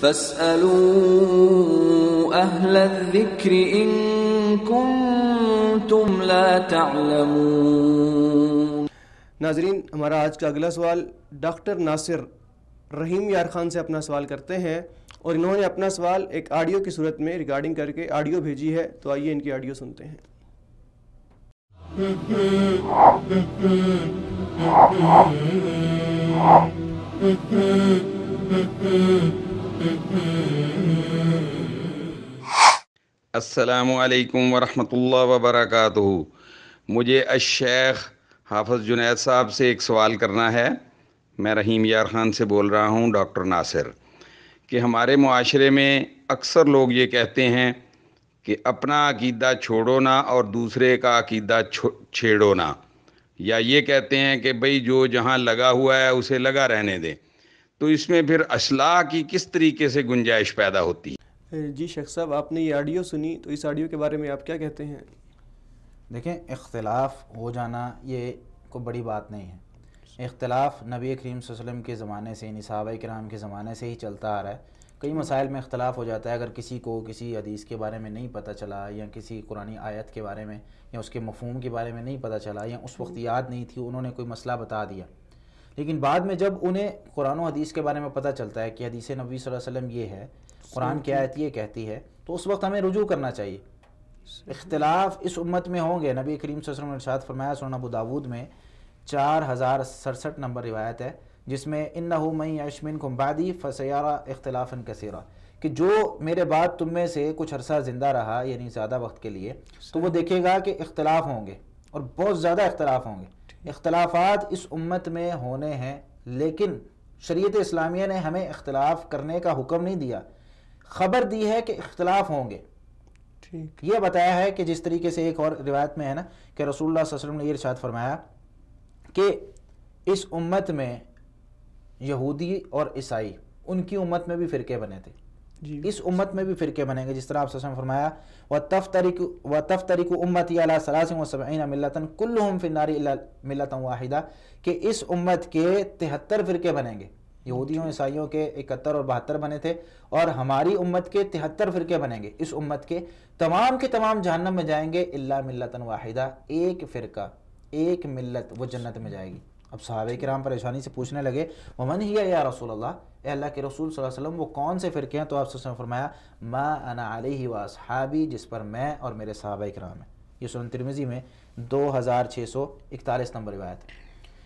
فاسألوا أهل الذكر إن كنتم لا تعلمون۔ ناظرین، ہمارا آج کا اگلا سوال ڈاکٹر ناصر رحیم یار خان سے اپنا سوال کرتے ہیں، اور انہوں نے اپنا سوال ایک آڈیو کی صورت میں ریکارڈنگ کر کے آڈیو بھیجی ہے، تو آئیے ان کی آڈیو سنتے ہیں۔ السلام علیکم ورحمۃ اللہ وبرکاتہ۔ مجھے الشیخ حافظ جنید صاحب سے ایک سوال کرنا ہے۔ میں رحیم یار خان سے بول رہا ہوں، ڈاکٹر ناصر، کہ ہمارے معاشرے میں اکثر لوگ یہ کہتے ہیں کہ اپنا عقیدہ چھوڑو نہ اور دوسرے کا عقیدہ چھیڑو نہ، یا یہ کہتے ہیں کہ بھئی جو جہاں لگا ہوا ہے اسے لگا رہنے دیں، تو اس میں پھر اصلاح کی کس طریقے سے گنجائش پیدا ہوتی ہے؟ جی شیخ صاحب، آپ نے یہ آڈیو سنی، تو اس آڈیو کے بارے میں آپ کیا کہتے ہیں؟ دیکھیں، اختلاف ہو جانا یہ کوئی بڑی بات نہیں ہے۔ اختلاف نبی کریم صلی اللہ علیہ وسلم کے زمانے سے، یعنی صحابہ کرام کے زمانے سے ہی چلتا آ رہا ہے۔ کئی مسائل میں اختلاف ہو جاتا ہے، اگر کسی کو کسی حدیث کے بارے میں نہیں پتہ چلا، یا کسی قرآنی آیت کے بارے میں، یا اس کے مفہوم کے بارے میں نہیں پتہ چلا، یا اس وقت یاد نہیں تھی، انہوں نے کوئی مسئلہ بتا دیا، لیکن بعد میں جب انہیں قرآن و حدیث کے بارے میں پتہ چلتا ہے کہ حدیث نبی صلی اللہ علیہ وسلم یہ ہے، قرآن کی آیت یہ کہتی ہے، تو اس وقت ہمیں رجوع کرنا چاہیے۔ اختلاف اس امت میں ہوں گے۔ نبی کریم صلی اللہ علیہ وسلم نے ارشاد فرمایا، سنن ابو داود میں 4067 نمبر روایت ہے، جس میں انہو من یعش منکم بعدی فسیرى اختلافا کثیرا، کہ جو میرے بعد تم میں سے کچھ عرصہ زندہ رہا، یعنی زیادہ وقت کے لیے، تو وہ دیکھے گا کہ اختلاف ہوں گے، اور بہت زیادہ اختلاف ہوں گے۔ اختلافات اس امت میں ہونے ہیں، لیکن شریعت اسلامیہ نے ہمیں اختلاف کرنے کا حکم نہیں دیا، خبر دی ہے کہ اختلاف ہوں گے۔ یہ بتایا ہے کہ جس طریقے سے ایک اور روایت میں ہے نا کہ رسول اللہ صلی اللہ علیہ وسلم نے یہ ارشاد فرمایا کہ اس امت میں یہودی اور عیسائی، ان کی امت میں بھی فرقے بنے تھے، اس امت میں بھی فرقے بنیں گے، جس طرح آپ صلی اللہ علیہ وسلم فرمایا وَتَفْتَرِكُ أُمَّتِي عَلَى 73 مِلَّةً كُلُّهُمْ فِي النَّارِ إِلَّا مِلَّةً وَاحِدَةً، کہ اس امت کے 73 فرقے بنیں گے۔ یہودیوں عیسائیوں کے 71 اور 72 بنے تھے، اور ہماری امت کے 73 فرقے بنیں گے۔ اس امت کے تمام جہنم میں جائیں گے، الا ملۃ واحدہ، ایک فرقہ، ایک ملت وہ جنت میں جائے گی۔ اب صحابہ کرام پریشانی سے پوچھنے لگے، ومن ہی یا رسول اللہ، اے اللہ کے رسول صلی اللہ علیہ وسلم وہ کون سے فرقے ہیں؟ تو آپ صلی اللہ علیہ وسلم فرمایا، ما انا علیہ واصحابی، جس پر میں اور میرے صحابہ کرام ہیں۔ یہ سنن ترمذی میں 2641 نمبر روایت ہے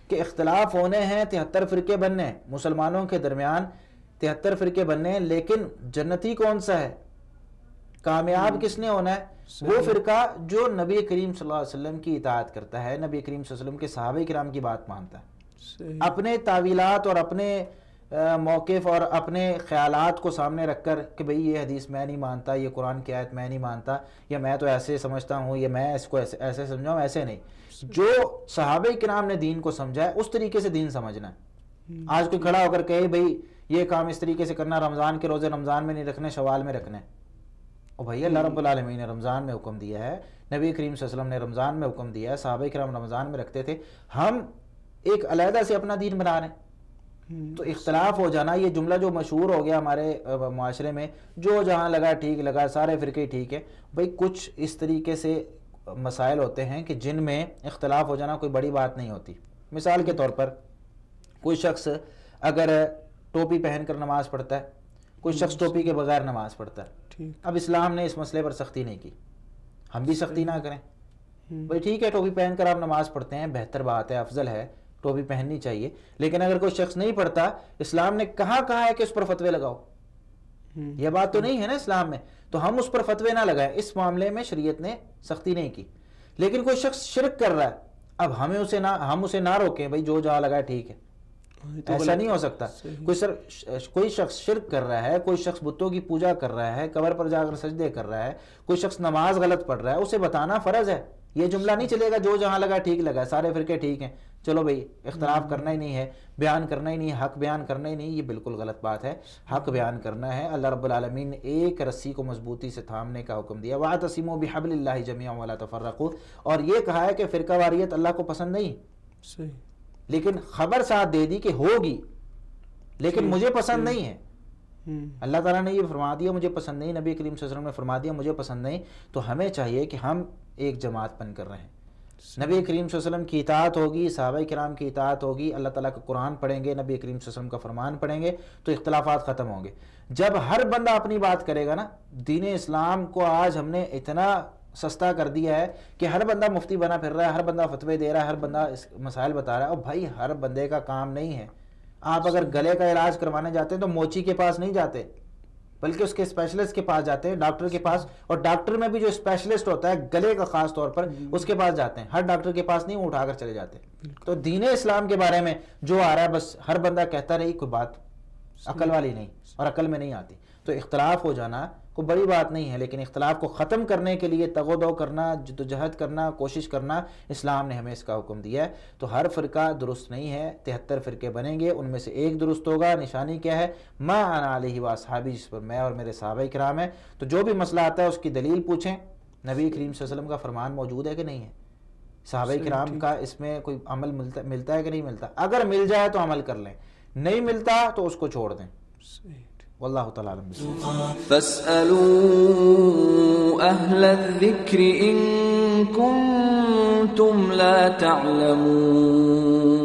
کہ اختلاف ہونے ہیں، 73 فرقے بننے ہیں، مسلمانوں کے درمیان 73 فرقے بننے ہیں، لیکن جنتی کون سا ہے؟ کامیاب کس نے ہونا ہے؟ وہ فرقہ جو نبی کریم صلی اللہ علیہ وسلم کی اطاعت کرتا ہے، نبی کریم صلی اللہ علیہ وسلم کے صحابہ کرام کی بات مانتا ہے، اپنے تعویلات اور اپنے موقف اور اپنے خیالات کو سامنے رکھ کر کہ بھئی یہ حدیث میں نہیں مانتا، یہ قرآن کی آیت میں نہیں مانتا، یا میں تو ایسے سمجھتا ہوں، یا میں اس کو ایسے سمجھا ہوں، ایسے نہیں۔ جو صحابہ کرام نے دین کو سمجھا ہے اس طریقے سے دین سمجھنا ہے۔ آج کوئی کھڑا ہو کر کہے بھئی یہ کام اس طریقے سے کرنا، رمضان کے روزے رمضان میں نہیں رکھنے، شوال میں رکھنے، اور بھئی اللہ رب العالمین نے رمضان میں حکم دیا ہے، نبی کریم صلی اللہ علیہ وسلم نے رمضان میں حکم دیا ہے، صحابہ کرام رمضان میں رکھتے تھے، ہم ایک علیحدہ سے اپنا دین بنا رہے ہیں۔ تو اختلاف ہو جانا، یہ جملہ جو مشہور ہو گیا ہمارے معاشرے میں، جو جہاں لگا ٹھیک لگا، سارے فرقے ٹھیک ہے۔ بھئی کچھ اس طریقے سے مسائل ہوتے ہیں کہ جن میں اختلاف ہو جانا کوئی بڑی بات نہیں ہوتی۔ مثال کے طور پر کوئی شخص اگر ٹوپی پہن کر نماز پڑھتا ہے، کوئی شخص ٹوپی کے بغیر نماز پڑھتا ہے، اب اسلام نے اس مسئلے پر سختی نہیں کی، ہم بھی سختی نہ کریں۔ بھئی ٹھیک ہے، ٹوپی پہن کر آپ نماز پڑھتے ہیں، بہتر بات ہے، افضل ہے، ٹوپی پہننی چاہیے، لیکن اگر کوئی شخص نہیں پڑھتا، اسلام نے کہا ہے کہ اس پر فتوے لگاؤ؟ یہ بات تو نہیں ہے نا اسلام میں، تو ہم اس پر فتوے نہ لگائیں، اس معاملے میں شریعت نے سختی نہیں کی۔ لیکن کوئی شخص شرک کر رہا ہے، اب ہم اسے نہ روکیں، بھئی جو جہاں لگا ہے ٹھیک ہے، ایسا نہیں ہو سکتا۔ کوئی شخص شرک کر رہا ہے، کوئی شخص بتوں کی پوجا کر رہا ہے، قبر پر جا کر سجدے کر رہا ہے، کوئی شخص نماز غلط پڑھ رہا ہے، اسے بتانا فرض ہے۔ یہ جملہ نہیں چلے گا جو جہاں لگا ٹھیک لگا، سارے فرقے ٹھیک ہیں، چلو بھئی اختلاف کرنا ہی نہیں ہے، بیان کرنا ہی نہیں ہے، حق بیان کرنا ہی نہیں، یہ بالکل غلط بات ہے۔ حق بیان کرنا ہے۔ اللہ رب العالمین نے ایک رسی کو مضبوطی سے تھامنے کا حکم دیا، وَاعْتَصِمُوا بِحَبْلِ اللَّهِ جَمِيعًا وَلَا تَفَرَّقُوا، اور یہ کہا ہے کہ فرقہ واریت اللہ کو پسند نہیں، لیکن خبر ساتھ دے دی کہ ہوگی، لیکن مجھے پسند نہیں ہے۔ اللہ تعالیٰ نے یہ فرما دیا مجھے پسند نہیں، نبی کریم صلی اللہ علیہ وسلم نے فرما دیا مجھے پسند نہیں، تو ہمیں چاہیے کہ ہم ایک جماعت بن کر رہیں، نبی کریم صلی اللہ علیہ وسلم کی اطاعت ہوگی، صحابہ کرام کی اطاعت ہوگی، اللہ تعالیٰ کا قرآن پڑھیں گے، نبی کریم صلی اللہ علیہ وسلم کا فرمان پڑھیں گے تو اختلافات ختم ہوں گے۔ جب ہر بندہ اپنی بات کرے گا نا، دین اسلام کو آج ہم نے اتنا سستا کر دیا ہے کہ ہر بندہ مفتی بنا پھر رہا ہے، ہر بندہ فتوے دے رہا ہے، ہر بندہ مسائل بتا رہا ہے، اور بھائی ہر بندے کا کام نہیں ہے۔ آپ اگر گلے کا علاج کروانے جاتے ہیں تو موچی کے پاس نہیں جاتے، بلکہ اس کے اسپیشلسٹ کے پاس جاتے ہیں، ڈاکٹر کے پاس، اور ڈاکٹر میں بھی جو اسپیشلسٹ ہوتا ہے گلے کا خاص طور پر اس کے پاس جاتے ہیں، ہر ڈاکٹر کے پاس نہیں، وہ اٹھا کر چلے جاتے۔ تو دین اسلام کے بارے میں جو آ رہا ہے بس ہر بندہ کہتا رہی، کوئی بات عقل والی نہیں اور عقل میں نہیں آتی۔ تو اختلاف ہو جانا کوئی بڑی بات نہیں ہے، لیکن اختلاف کو ختم کرنے کے لیے تگ و دو کرنا، جدوجہد کرنا، کوشش کرنا، اسلام نے ہمیں اس کا حکم دیا ہے۔ تو ہر فرقہ درست نہیں ہے، 73 فرقے بنیں گے، ان میں سے ایک درست ہوگا۔ نشانی کیا ہے؟ ما انا علیہ واصحابی، جس پر میں اور میرے صحابہ کرام ہیں۔ تو جو بھی مسئلہ آتا ہے اس کی دلیل پوچھیں، نبی کریم صلی اللہ علیہ وسلم کا فرمان موجود ہے کہ نہیں ہے، صحابہ کرام کا اس میں کوئی عمل ملتا ہے کہ نہیں ملتا، اگر مل جائے تو عمل کر لیں، نہیں ملتا تو اس کو چھوڑ دیں۔ واللہ تعالی عالم۔ فاسألوا أهل الذكر إن كنتم لا تعلمون